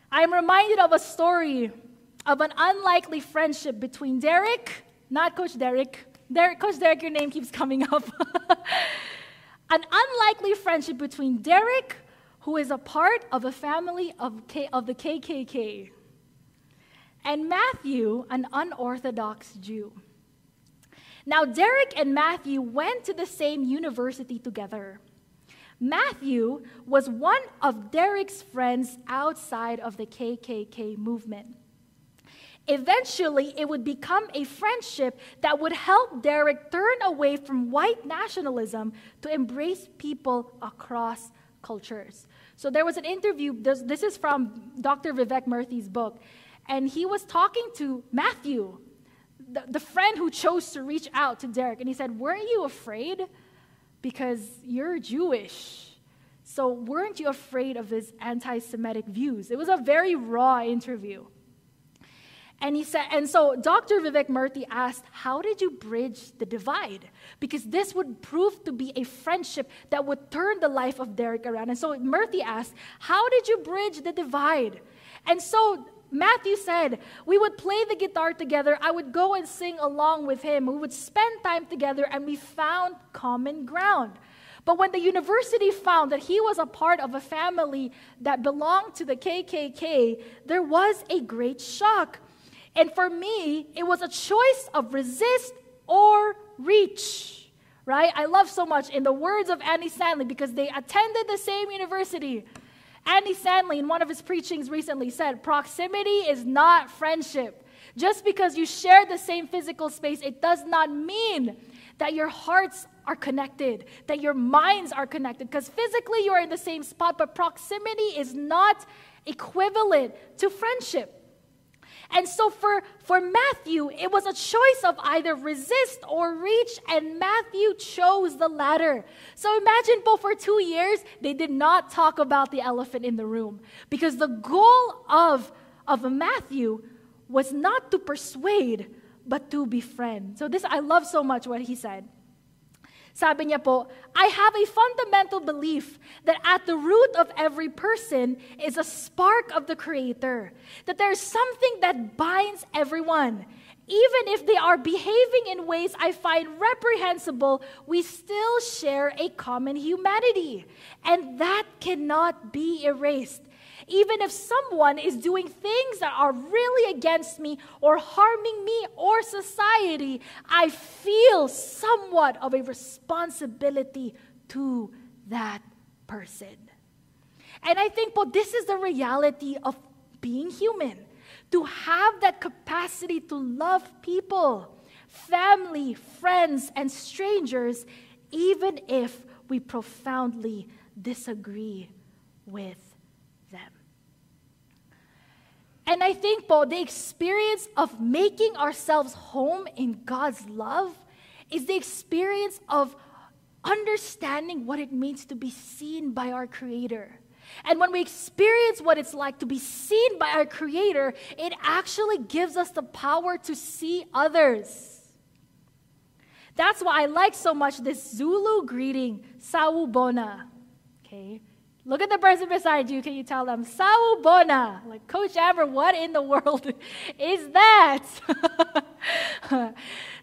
I am reminded of a story of an unlikely friendship between Derek, not Coach Derek. Coach Derek, your name keeps coming up. An unlikely friendship between Derek, who is a part of a family of the KKK, and Matthew, an unorthodox Jew. Now, Derek and Matthew went to the same university together. Matthew was one of Derek's friends outside of the KKK movement. Eventually, it would become a friendship that would help Derek turn away from white nationalism to embrace people across cultures. So there was an interview, this is from Dr. Vivek Murthy's book, and he was talking to Matthew, the friend who chose to reach out to Derek, and he said, weren't you afraid? Because you're Jewish. So weren't you afraid of his anti-Semitic views? It was a very raw interview. And he said, and so Dr. Vivek Murthy asked, how did you bridge the divide? Because this would prove to be a friendship that would turn the life of Derek around. And so Murthy asked, how did you bridge the divide? And so Matthew said, we would play the guitar together. I would go and sing along with him. We would spend time together, and we found common ground. But when the university found that he was a part of a family that belonged to the KKK, there was a great shock. And for me, it was a choice of resist or reach, right? I love so much, in the words of Andy Stanley, because they attended the same university. Andy Stanley, in one of his preachings recently, said, proximity is not friendship. Just because you share the same physical space, it does not mean that your hearts are connected, that your minds are connected, because physically you are in the same spot, but proximity is not equivalent to friendship. And so for Matthew, it was a choice of either resist or reach, and Matthew chose the latter. So imagine, for 2 years, they did not talk about the elephant in the room, because the goal of Matthew was not to persuade, but to befriend. So this, I love so much what he said. Sabi niya po, I have a fundamental belief that at the root of every person is a spark of the Creator. That there's something that binds everyone. Even if they are behaving in ways I find reprehensible, we still share a common humanity. And that cannot be erased. Even if someone is doing things that are really against me or harming me or society, I feel somewhat of a responsibility to that person. And I think, this is the reality of being human. To have that capacity to love people, family, friends, and strangers, even if we profoundly disagree with them. And I think, the experience of making ourselves home in God's love is the experience of understanding what it means to be seen by our Creator. And when we experience what it's like to be seen by our Creator, it actually gives us the power to see others. That's why I like so much this Zulu greeting, Sawubona. Okay? Look at the person beside you. Can you tell them, Sawubona? Like, Coach Amber, what in the world is that?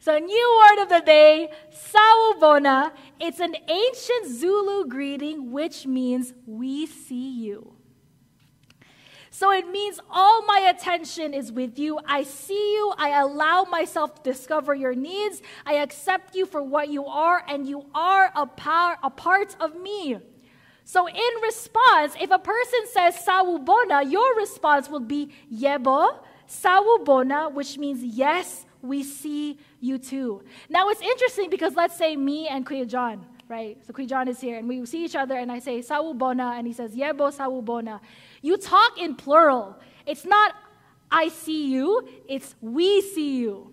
So, new word of the day, Sawubona. It's an ancient Zulu greeting which means we see you. So it means all my attention is with you. I see you. I allow myself to discover your needs. I accept you for what you are, and you are a part of me. So in response, if a person says Sawubona, your response will be Yebo, Sawubona, which means yes, we see you too. Now it's interesting because let's say me and Kuya John, right? So Kuya John is here and we see each other and I say Sawubona and he says Yebo, Sawubona. You talk in plural. It's not I see you, it's we see you.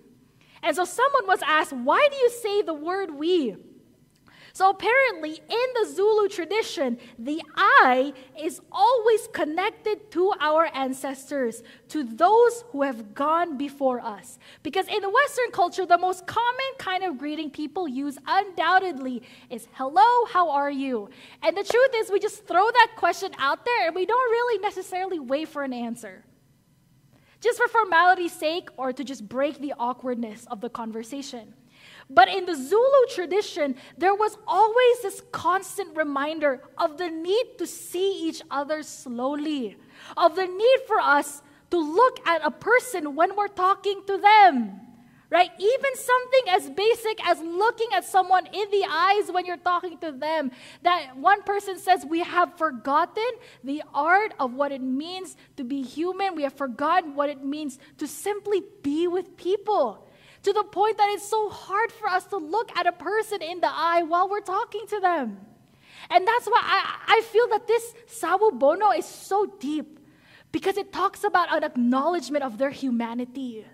And so someone was asked, why do you say the word we? So apparently, in the Zulu tradition, the I is always connected to our ancestors, to those who have gone before us. Because in the Western culture, the most common kind of greeting people use undoubtedly is, hello, how are you? And the truth is, we just throw that question out there and we don't really necessarily wait for an answer. Just for formality's sake or to just break the awkwardness of the conversation. But in the Zulu tradition, there was always this constant reminder of the need to see each other slowly, of the need for us to look at a person when we're talking to them, right? Even something as basic as looking at someone in the eyes when you're talking to them. That one person says, we have forgotten the art of what it means to be human. We have forgotten what it means to simply be with people. To the point that it's so hard for us to look at a person in the eye while we're talking to them. And that's why I feel that this Sawu Bono is so deep, because it talks about an acknowledgement of their humanity.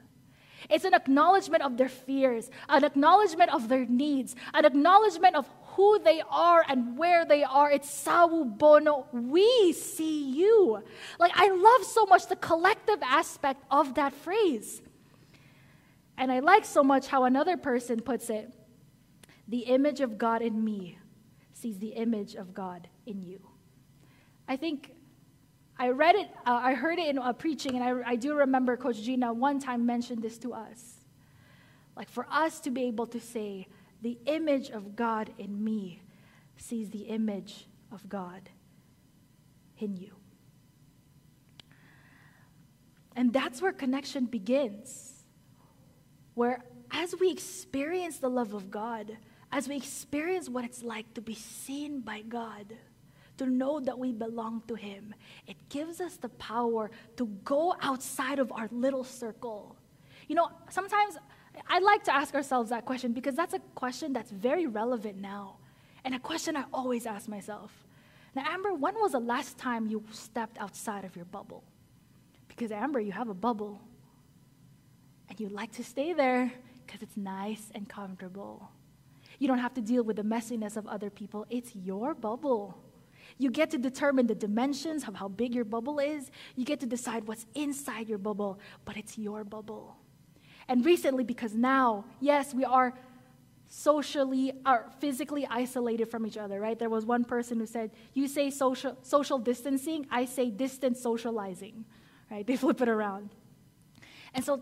It's an acknowledgement of their fears, an acknowledgement of their needs, an acknowledgement of who they are and where they are. It's Sawu Bono, we see you. Like, I love so much the collective aspect of that phrase. And I like so much how another person puts it, the image of God in me sees the image of God in you. I think I read it, I heard it in a preaching, and I do remember Coach Gina one time mentioned this to us. Like, for us to be able to say, the image of God in me sees the image of God in you. And that's where connection begins. Where as we experience the love of God, as we experience what it's like to be seen by God, to know that we belong to Him, it gives us the power to go outside of our little circle. You know, sometimes I like to ask ourselves that question because that's a question that's very relevant now. And a question I always ask myself. Now, Amber, when was the last time you stepped outside of your bubble? Because, Amber, you have a bubble. And you like to stay there because it's nice and comfortable. You don't have to deal with the messiness of other people. It's your bubble. You get to determine the dimensions of how big your bubble is. You get to decide what's inside your bubble, but it's your bubble. And recently, because now, yes, we are physically isolated from each other, right? There was one person who said, you say social distancing, I say distant socializing, right? They flip it around. And so,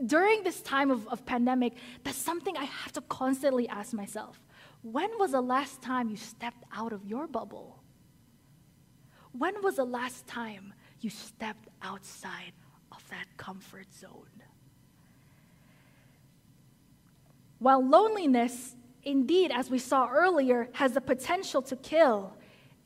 during this time of pandemic, that's something I have to constantly ask myself. When was the last time you stepped out of your bubble? When was the last time you stepped outside of that comfort zone? While loneliness, indeed, as we saw earlier, has the potential to kill,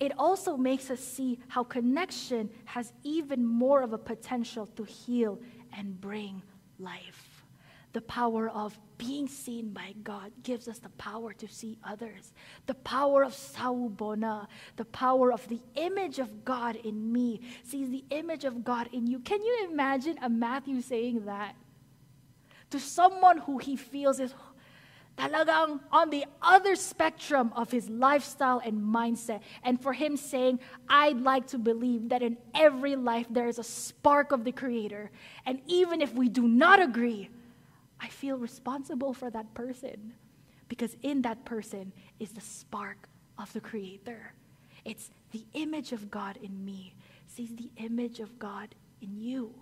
it also makes us see how connection has even more of a potential to heal and bring life. The power of being seen by God gives us the power to see others. The power of Sawu Bona, the power of the image of God in me sees the image of God in you. Can you imagine a Matthew saying that to someone who he feels is talagang on the other spectrum of his lifestyle and mindset, and for him saying, I'd like to believe that in every life there is a spark of the Creator, and even if we do not agree, I feel responsible for that person, because in that person is the spark of the Creator. It's the image of God in me sees the image of God in you.